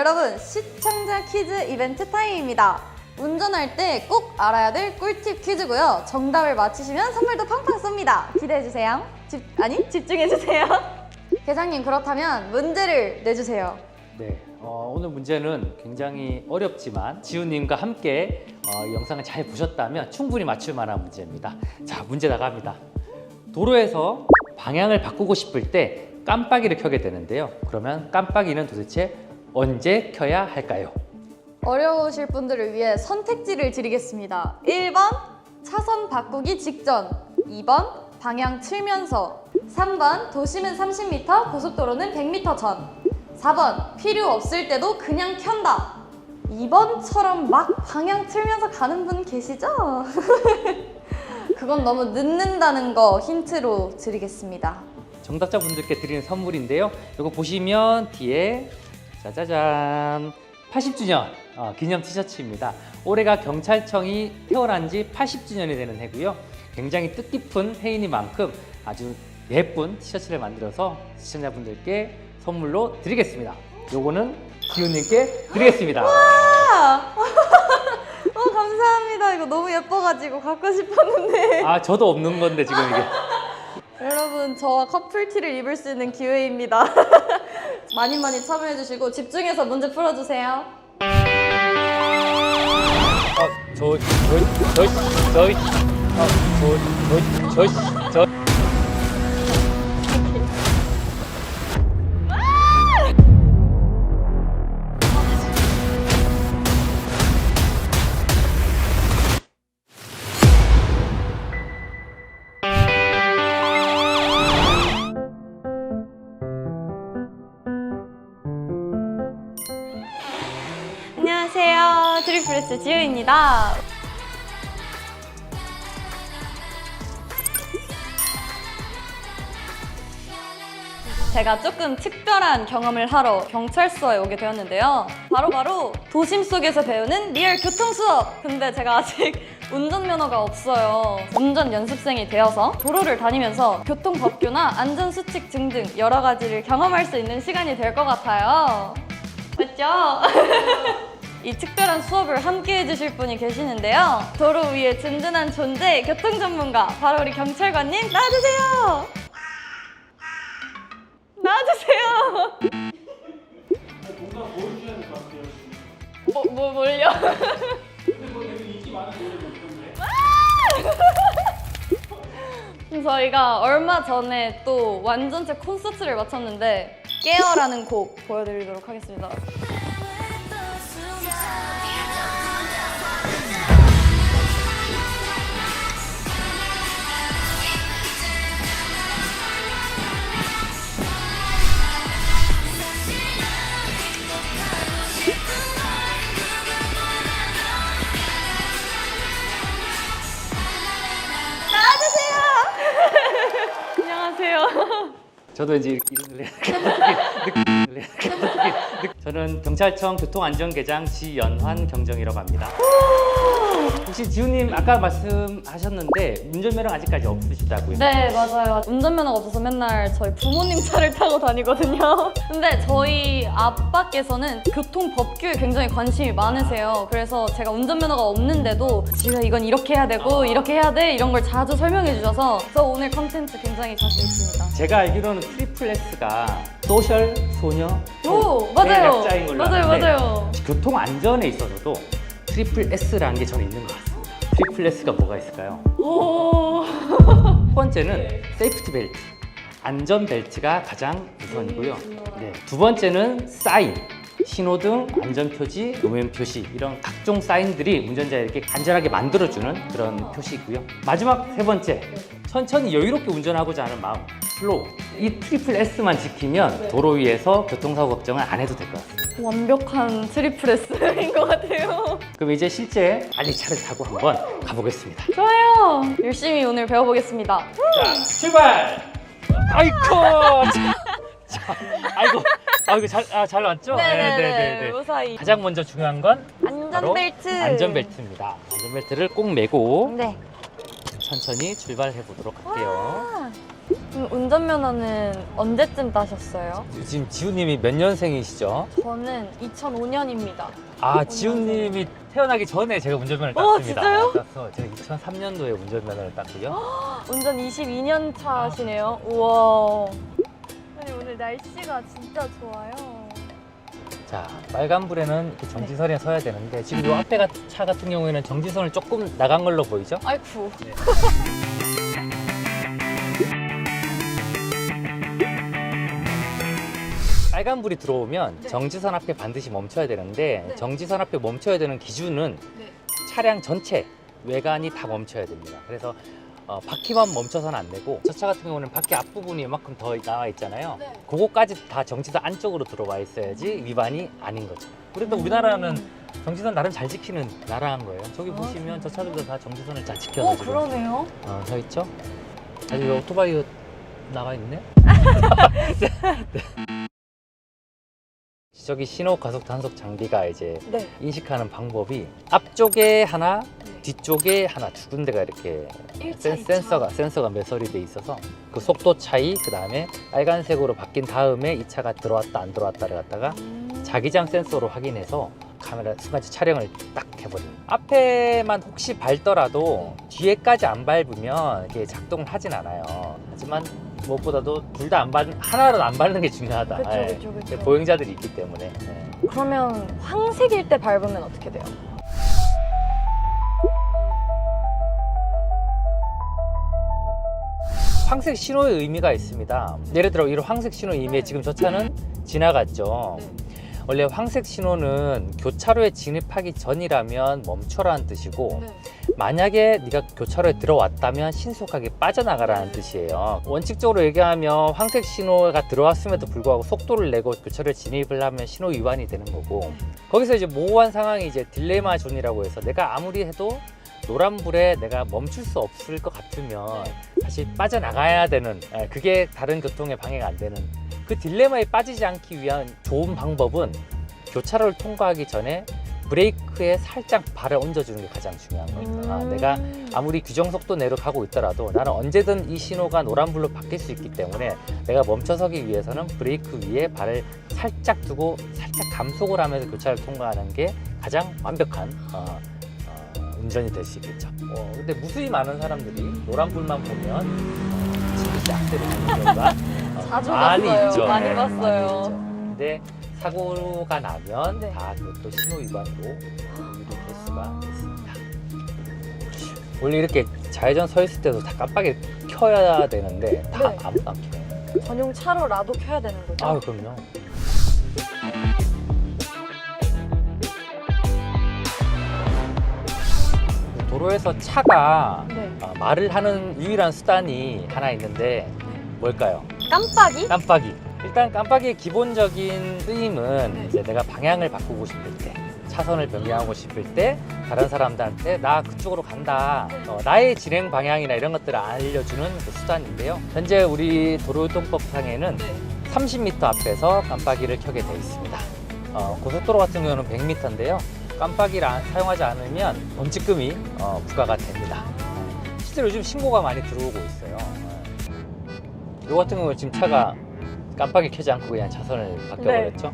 여러분, 시청자 퀴즈 이벤트 타임입니다. 운전할 때 꼭 알아야 될 꿀팁 퀴즈고요. 정답을 맞히시면 선물도 팡팡 쏩니다. 기대해주세요. 집중해주세요. 계장님, 그렇다면 문제를 내주세요. 네, 오늘 문제는 굉장히 어렵지만 지훈님과 함께 이 영상을 잘 보셨다면 충분히 맞출 만한 문제입니다. 자, 문제 나갑니다. 도로에서 방향을 바꾸고 싶을 때 깜빡이를 켜게 되는데요. 그러면 깜빡이는 도대체 언제 켜야 할까요? 어려우실 분들을 위해 선택지를 드리겠습니다. 1번 차선 바꾸기 직전, 2번 방향 틀면서, 3번 도심은 30m, 고속도로는 100m 전, 4번 필요 없을 때도 그냥 켠다. 2번처럼 막 방향 틀면서 가는 분 계시죠? 그건 너무 늦는다는 거 힌트로 드리겠습니다. 정답자분들께 드리는 선물인데요. 이거 보시면 뒤에 짜자잔 80주년 기념 티셔츠입니다. 올해가 경찰청이 태어난 지 80주년이 되는 해고요. 굉장히 뜻깊은 해이니만큼 아주 예쁜 티셔츠를 만들어서 시청자분들께 선물로 드리겠습니다. 요거는 기훈님께 드리겠습니다. 와! 감사합니다. 이거 너무 예뻐가지고 갖고 싶었는데. 아, 저도 없는 건데 지금 이게. 여러분, 저와 커플티를 입을 수 있는 기회입니다. 많이 참여해주시고 집중해서 문제 풀어주세요. 저. 안녕하세요. 트리플스 지우입니다. 제가 조금 특별한 경험을 하러 경찰서에 오게 되었는데요. 바로 도심 속에서 배우는 리얼 교통 수업! 근데 제가 아직 운전면허가 없어요. 운전 연습생이 되어서 도로를 다니면서 교통법규나 안전수칙 등등 여러 가지를 경험할 수 있는 시간이 될 것 같아요. 맞죠? 이 특별한 수업을 함께 해주실 분이 계시는데요. 도로 위에 든든한 존재, 교통 전문가, 바로 우리 경찰관님 나와주세요. 나와주세요. 뭔가 보여주셔야 될 것 같아요. 뭘요? 근데 뭐 되게 인기 많은 노래도 있던데. 저희가 얼마 전에 또 완전체 콘서트를 마쳤는데 깨어라는 곡 보여드리도록 하겠습니다. 안녕하세요. 저도 이제 이름을 저는 경찰청 교통안전계장 지연환 경정이라고 합니다. 혹시 지훈님 아까 말씀하셨는데 운전면허 아직까지 없으시다고요? 네, 맞아요. 운전면허가 없어서 맨날 저희 부모님 차를 타고 다니거든요. 근데 저희 아빠께서는 교통법규에 굉장히 관심이 많으세요. 그래서 제가 운전면허가 없는데도 지금 이건 이렇게 해야 되고 이렇게 해야 돼 이런 걸 자주 설명해 주셔서 저 오늘 컨텐츠 굉장히 자신 있습니다. 제가 알기로는 트리플 S가 소셜, 소녀, 오, 맞아요. 약자인 걸로 맞아요, 아는데 맞아요. 교통 안전에 있어서도 트리플 S라는 게 저는 있는 것 같습니다. 트리플 S가 뭐가 있을까요? 오. 첫 번째는 세이프티 벨트, 안전 벨트가 가장 우선이고요. 네, 두 번째는 사인, 신호등, 안전표지, 노면 표시 이런 각종 사인들이 운전자에게 안전하게 만들어주는 그런 표시이고요. 마지막 세 번째, 천천히 여유롭게 운전하고자 하는 마음, 슬로우. 이 트리플 S만 지키면 도로 위에서 교통사고 걱정을 안 해도 될 것 같습니다. 완벽한 트리플 S인 것 같아요. 그럼 이제 실제 빨리 차를 타고 한번 가보겠습니다. 좋아요. 열심히 오늘 배워보겠습니다. 자, 출발! 아이고! 아이고, 잘 왔죠? 네네네. 무사히. 가장 먼저 중요한 건 바로 안전벨트. 안전벨트입니다. 안전벨트를 꼭 매고 네. 천천히 출발해 보도록 할게요. 와. 운전면허는 언제쯤 따셨어요? 지금 지훈님이 몇 년생이시죠? 저는 2005년입니다. 아, 지훈님이 태어나기 전에 제가 운전면허를 어, 땄습니다. 진짜요? 따서 제가 2003년도에 운전면허를 땄고요. 운전 22년 차시네요. 우와. 아니 오늘 날씨가 진짜 좋아요. 자, 빨간불에는 이렇게 정지선에 서야 되는데 지금 이 앞에 차 같은 경우에는 정지선을 조금 나간 걸로 보이죠? 아이쿠. 빨간불이 들어오면 네. 정지선 앞에 반드시 멈춰야 되는데 네. 정지선 앞에 멈춰야 되는 기준은 네. 차량 전체 외관이 다 멈춰야 됩니다. 그래서 바퀴만 멈춰서는 안 되고 저 차 같은 경우는 바퀴 앞부분이 이만큼 더 나와 있잖아요. 네. 그거까지 다 정지선 안쪽으로 들어와 있어야지 위반이 아닌 거죠. 그런데 우리나라는 정지선 나름 잘 지키는 나라인 거예요. 저기 아, 보시면 저 진짜요? 차들도 다 정지선을 잘 지켜서 지금 그러네요. 서 있죠. 아직 오토바이 나가 있네. 저기 신호 가속 단속 장비가 이제 네. 인식하는 방법이 앞쪽에 하나, 네. 뒤쪽에 하나 두 군데가 이렇게 일차, 센서가 매설이 돼 있어서 그 속도 차이, 그 다음에 빨간색으로 바뀐 다음에 이 차가 들어왔다 안 들어왔다를 갖다가 자기장 센서로 확인해서 카메라 순간지 촬영을 딱 해버립니다. 앞에만 혹시 밟더라도 뒤에까지 안 밟으면 이게 작동을 하진 않아요. 하지만 무엇보다도 둘 다 하나라도 안 밟는 게 중요하다. 그쵸, 예. 그쵸, 그쵸. 보행자들이 있기 때문에. 예. 그러면 황색일 때 밟으면 어떻게 돼요? 황색 신호의 의미가 있습니다. 예를 들어 이런 황색 신호 의미에 지금 저 차는 지나갔죠. 네. 원래 황색 신호는 교차로에 진입하기 전이라면 멈춰라는 뜻이고 네. 만약에 네가 교차로에 들어왔다면 신속하게 빠져나가라는 뜻이에요. 원칙적으로 얘기하면 황색 신호가 들어왔음에도 불구하고 속도를 내고 교차로에 진입을 하면 신호 위반이 되는 거고 거기서 이제 모호한 상황이 이제 딜레마 존이라고 해서 내가 아무리 해도 노란불에 내가 멈출 수 없을 것 같으면 다시 빠져나가야 되는 그게 다른 교통에 방해가 안 되는 그 딜레마에 빠지지 않기 위한 좋은 방법은 교차로를 통과하기 전에 브레이크에 살짝 발을 얹어주는 게 가장 중요한 겁니다. 내가 아무리 규정 속도 내로 가고 있더라도 나는 언제든 이 신호가 노란불로 바뀔 수 있기 때문에 내가 멈춰서기 위해서는 브레이크 위에 발을 살짝 두고 살짝 감속을 하면서 교차를 통과하는 게 가장 완벽한 운전이 될 수 있겠죠. 근데 무수히 많은 사람들이 노란불만 보면 지그시 악셀을 하는 경우가 자주 많이 봤어요. 있죠. 많이 네, 봤어요. 많이 있죠. 근데 사고가 나면 네. 다 그것도 신호 위반으로 유리될 수가 있습니다. 원래 이렇게 좌회전 서 있을 때도 다 깜빡이 켜야 되는데 다 네. 아무도 안 켜요. 전용 차로라도 켜야 되는 거죠? 아, 그럼요. 도로에서 차가 네. 말을 하는 유일한 수단이 하나 있는데 뭘까요? 깜빡이? 깜빡이. 일단 깜빡이의 기본적인 쓰임은 네. 이제 내가 방향을 바꾸고 싶을 때, 차선을 변경하고 싶을 때 다른 사람들한테 나 그쪽으로 간다. 나의 진행 방향이나 이런 것들을 알려주는 그 수단인데요. 현재 우리 도로교통법상에는 30m 앞에서 깜빡이를 켜게 되어 있습니다. 고속도로 같은 경우는 100m인데요. 깜빡이를 사용하지 않으면 범칙금이 부과가 됩니다. 실제로 요즘 신고가 많이 들어오고 있어요. 요 같은 경우는 지금 차가 깜빡이 켜지 않고 그냥 차선을 바뀌어버렸죠.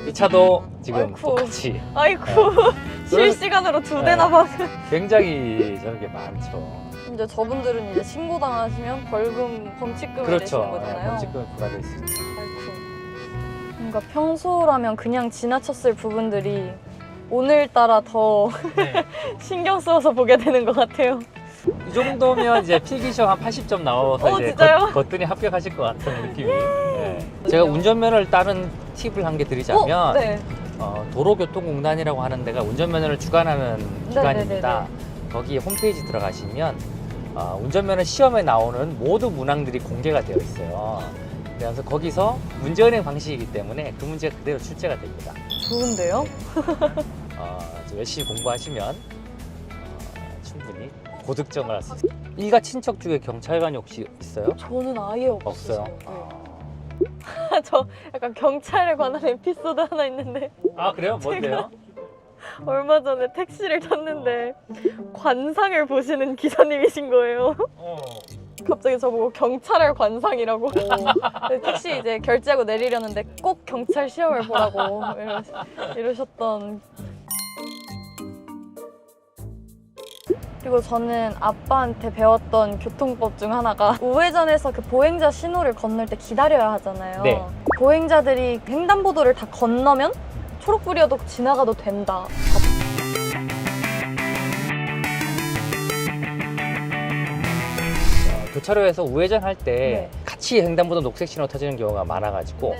이 차도 지금 아이쿠. 똑같이 아이고 네. 실시간으로 두 대나 네. 박은. 굉장히 저런 게 많죠. 이제 저분들은 이제 신고 당하시면 벌금 범칙금을 그렇죠. 내시는 거잖아요. 범칙금이 부과될 수 있죠. 아이고. 뭔가 평소라면 그냥 지나쳤을 부분들이 오늘따라 더 네. 신경 써서 보게 되는 것 같아요. 이 정도면 이제 필기시험 한 80점 나와서 이제 진짜요? 거뜬히 합격하실 것 같은 느낌이. 네. 제가 운전면허를 따는 팁을 한 개 드리자면 네. 도로교통공단이라고 하는 데가 운전면허를 주관하는 기관입니다. 거기 홈페이지 들어가시면 운전면허 시험에 나오는 모든 문항들이 공개가 되어 있어요. 그래서 거기서 문제은행 방식이기 때문에 그 문제가 그대로 출제가 됩니다. 좋은데요? 좀 열심히 공부하시면 충분히 고득점을 할 수 있어요. 일가 친척 중에 경찰관이 혹시 있어요? 저는 아예 없어요. 없어요. 저 약간 경찰에 관한 에피소드 하나 있는데 아, 그래요? 뭔데요? 얼마 전에 택시를 탔는데 관상을 보시는 기사님이신 거예요. 갑자기 저보고 경찰의 관상이라고. 택시 이제 결제하고 내리려는데 꼭 경찰 시험을 보라고 이러셨던. 그리고 저는 아빠한테 배웠던 교통법 중 하나가 우회전에서 그 보행자 신호를 건널 때 기다려야 하잖아요. 네. 보행자들이 횡단보도를 다 건너면 초록불이어도 지나가도 된다. 교차로에서 우회전할 때 네. 같이 횡단보도 녹색 신호 터지는 경우가 많아가지고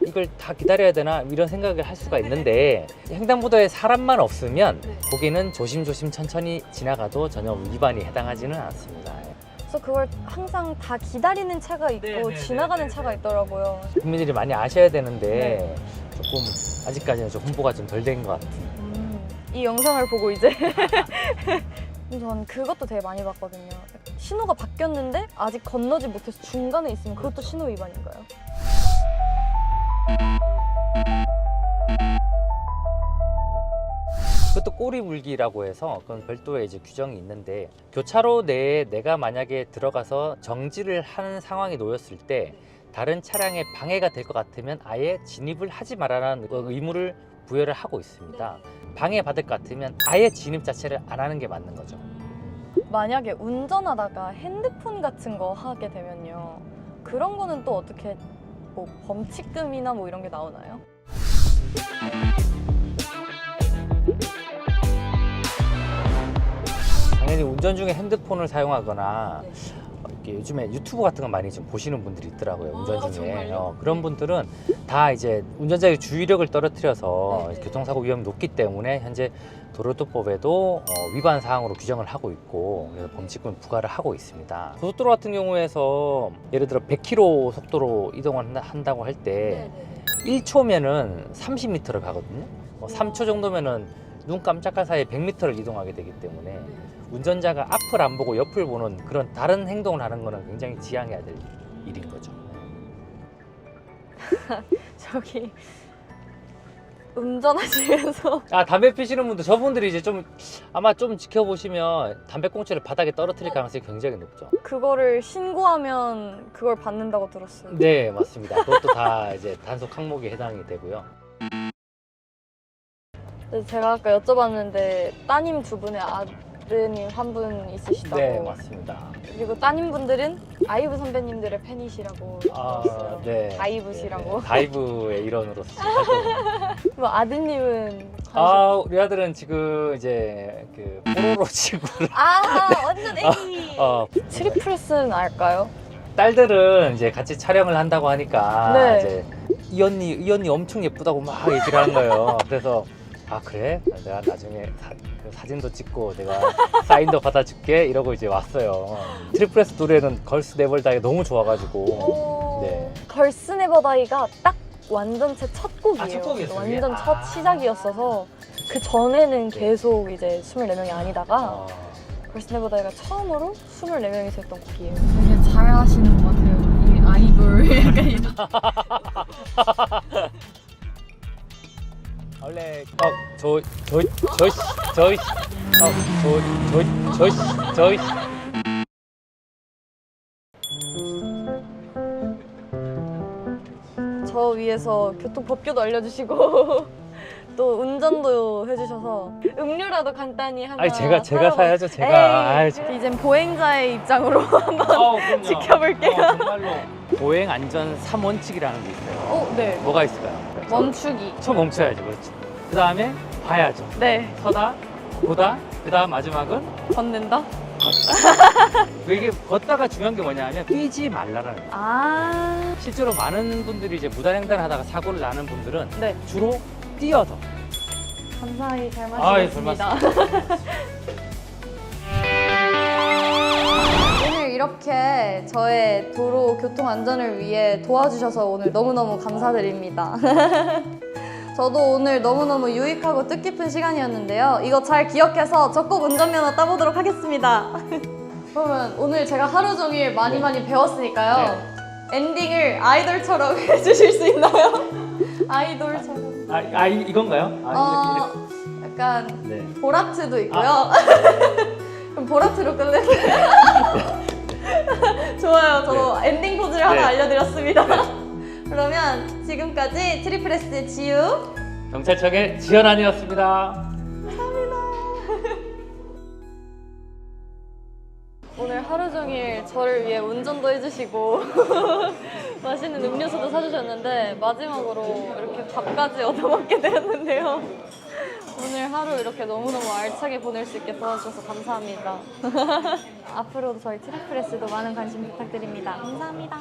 이걸 다 기다려야 되나 이런 생각을 할 수가 있는데 횡단보도에 사람만 없으면 거기는 조심조심 천천히 지나가도 전혀 위반이 해당하지는 않습니다. 그래서 그걸 항상 다 기다리는 차가 있고 네, 지나가는 차가 있더라고요. 국민들이 많이 아셔야 되는데 조금 아직까지는 좀 홍보가 좀 덜 된 것 같아요. 이 영상을 보고 이제 전 그것도 되게 많이 봤거든요. 신호가 바뀌었는데 아직 건너지 못해서 중간에 있으면 그것도 신호 위반인가요? 그것도 꼬리물기라고 해서 그건 별도의 이제 규정이 있는데 교차로 내에 내가 만약에 들어가서 정지를 하는 상황이 놓였을 때 다른 차량에 방해가 될 것 같으면 아예 진입을 하지 말라는 의무를 부여를 하고 있습니다. 방해받을 것 같으면 아예 진입 자체를 안 하는 게 맞는 거죠. 만약에 운전하다가 핸드폰 같은 거 하게 되면요. 그런 거는 또 어떻게 뭐 범칙금이나 뭐 이런 게 나오나요? 당연히 운전 중에 핸드폰을 사용하거나 이렇게 요즘에 유튜브 같은 거 많이 좀 보시는 분들이 있더라고요. 운전 중에. 그런 분들은 다 이제 운전자의 주의력을 떨어뜨려서 교통사고 위험이 높기 때문에 현재 도로교통법에도 위반 사항으로 규정을 하고 있고 그래서 범칙금 부과를 하고 있습니다. 고속도로 같은 경우에서 예를 들어 100km 속도로 이동을 한다고 할 때 1초면은 30m를 가거든요. 3초 정도면은 눈 깜짝할 사이에 100m를 이동하게 되기 때문에 운전자가 앞을 안 보고 옆을 보는 그런 다른 행동을 하는 거는 굉장히 지양해야 될 일인 거죠. 저기 운전하시면서 담배 피시는 분들 저분들이 이제 좀 아마 좀 지켜보시면 담배꽁초를 바닥에 떨어뜨릴 가능성이 굉장히 높죠. 그거를 신고하면 그걸 받는다고 들었어요. 네, 맞습니다. 그것도 다 이제 단속 항목에 해당이 되고요. 제가 아까 여쭤봤는데 따님 두 분의 아드님 한 분 있으시다고. 네, 맞습니다. 그리고 따님분들은 아이브 선배님들의 팬이시라고 들었어요. 네. 다이브시라고. 네, 다이브의 일원으로서 활동을. 뭐 아드님은 우리 아들은 지금 이제 그 뽀로로 친구를 완전 애기. 트리플스는 알까요? 딸들은 이제 같이 촬영을 한다고 하니까 네. 이제 이 언니 엄청 예쁘다고 막 얘기를 하는 거예요. 그래서 그래? 내가 나중에 사진도 찍고 내가 사인도 받아줄게 이러고 이제 왔어요. 트리플스 노래는 걸스 네벌 다이 너무 좋아가지고. 네. 걸스 네버 다이가 딱 완전체 첫 곡이에요. 첫 곡이었어요, 완전 이게? 첫 시작이었어서 그 전에는 계속 이제 24명이 아니다가 걸스 네버 다이가 처음으로 24명이서 했던 곡이에요. 되게 잘하시는 것 같아요. 이 아이돌 약간 이런. 원래 저 위해서 교통법규도 알려주시고 또 운전도 해주셔서 음료라도 간단히 하나 제가 사라고. 사야죠. 제가. 이젠 보행자의 입장으로 한번 지켜볼게요. 정말로 보행 안전 3원칙이라는 게 있어요. 네. 뭐가 있을까요? 멈추기. 저 멈춰야죠. 그렇지. 그 다음에 봐야죠. 네. 서다, 보다, 그 다음 마지막은 걷는다. 이게 걷다가 중요한 게 뭐냐면 뛰지 말라는 거예요. 실제로 많은 분들이 이제 무단횡단을 하다가 사고를 나는 분들은 네. 주로 뛰어서. 감사히 잘 예, 별 마시겠습니다. 오늘 이렇게 저의 도로 교통 안전을 위해 도와주셔서 오늘 너무너무 감사드립니다. 저도 오늘 너무너무 유익하고 뜻깊은 시간이었는데요. 이거 잘 기억해서 저 꼭 운전면허 따보도록 하겠습니다. 그러면 오늘 제가 하루 종일 많이 배웠으니까요. 엔딩을 아이돌처럼 해주실 수 있나요? 아이돌처럼. 이건가요? 약간 네. 보라트도 있고요. 그럼 보라트로 끝낼게요. 좋아요. 저도 엔딩 포즈를 하나 네. 알려드렸습니다. 그러면 지금까지 트리플S의 지우. 경찰청의 지현안이었습니다. 오늘 하루 종일 저를 위해 운전도 해주시고 맛있는 음료수도 사주셨는데 마지막으로 이렇게 밥까지 얻어먹게 되었는데요. 오늘 하루 이렇게 너무너무 알차게 보낼 수 있게 도와주셔서 감사합니다. 앞으로도 저희 트리플S도 많은 관심 부탁드립니다. 감사합니다.